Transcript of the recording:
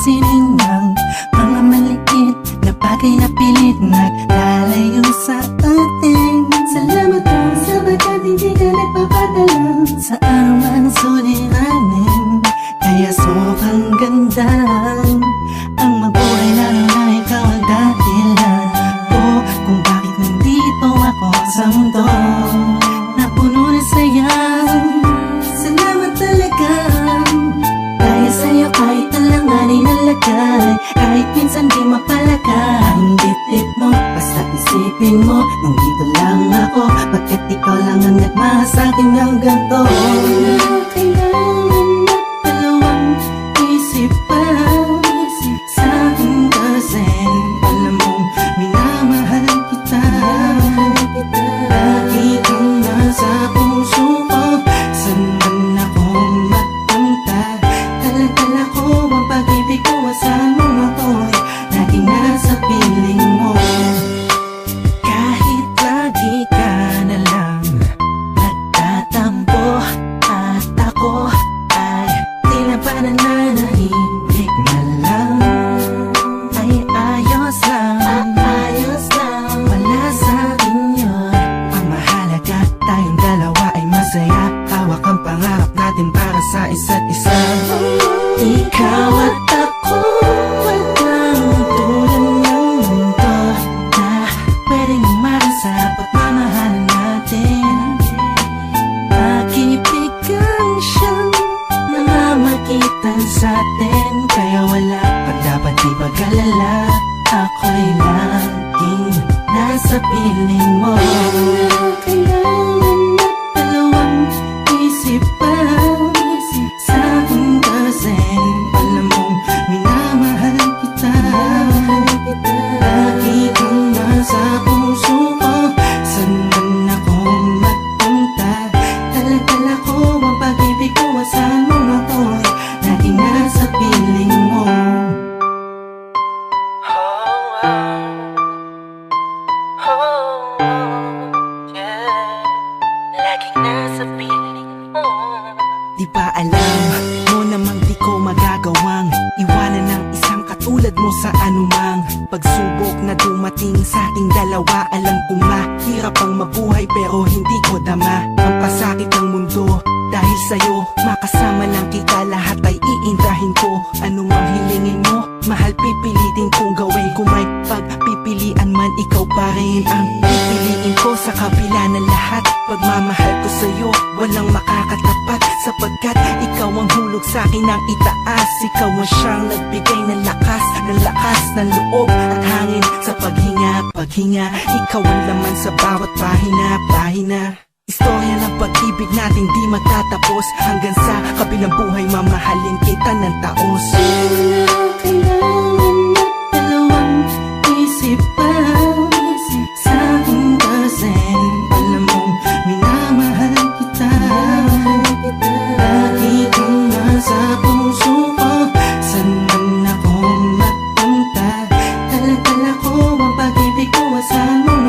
sining ng mga maliit na bagay na pilit naglalayo sa atin. Salamat po sapagkat hindi ka nagpapadala sa anumang suliranin. Kaya sobrang ganda ang mabuhay lalo na ikaw ang dahilan ko kung bakit nandito ako sa mundo na puno na saya. Salamat talaga dahil sa'yo kahit alanganin ang lagay, kahit minsan di mapalagay ang dibdib mo, basta isipin mo nandito lang ako, bakit ikaw lang ang nagmahal sa'kin ng ganito. Kailangan na dalawang isip pa sa akin kasi alam mong minamahal kita. Lagi kang nasa puso ko, saan man ako magpunta. Dala-dala ko ang pag-ibig ko, saan mo ako'y laging nasa piling mo. Kahit lagi ka na lang nagtatampo at ako ay tila ba nananahimik na lang, ay ayos lang, wala sa akin yun. Ang mahalaga tayong dalawa ay masaya, hawak ang pangarap natin para sa isa't isa. Ikaw at ako, walang tulad ng mundo na pwedeng umaral sa pagmamahalan natin. Pag-ibig ang siyang namamagitan sa atin, kaya wala pa dapat ipag-alala, ako'y laging nasa piling mo. Kailangan na dalawang isip pa sa akin kasi alam mong minamahal kita. Lagi kang nasa puso ko, saan man ako magpunta. Dala-dala ko ang pag-ibig ko, saan mo ako'y laging nasa piling mo. Laging nasa piling mo. Di ba alam mo namang di ko magagawang iwanan ng isang katulad mo sa anumang pagsubok na dumating sa ating dalawa. Alam kong mahirap ang mabuhay pero hindi ko dama ang pasakit ng mundo. Dahil sa'yo, makasama lang kita, lahat ay iindahin ko. Anumang hilingin mo, mahal pipilitin kong gawin. Kung may pagpipilian man, ikaw pa rin ang pipiliin ko. Sa kabila ng lahat, pagmamahal ko sa'yo, walang makakatapat. Sapagkat ikaw ang hulog sa'kin ng itaas. Ikaw ang siyang nagbigay ng lakas ng loob at hangin sa paghinga. Ikaw ang laman sa bawat pahina. Istorya ng pag-ibig natin di magtatapos, hanggang sa kabilang buhay mamahalin kita ng taos. Kailangan na dalawang isip pa sa akin kasi alam mong minamahal kita. Lagi kang nasa puso ko, saan man ako magpunta. Dala-dala ko ang pag-ibig ko, saan mo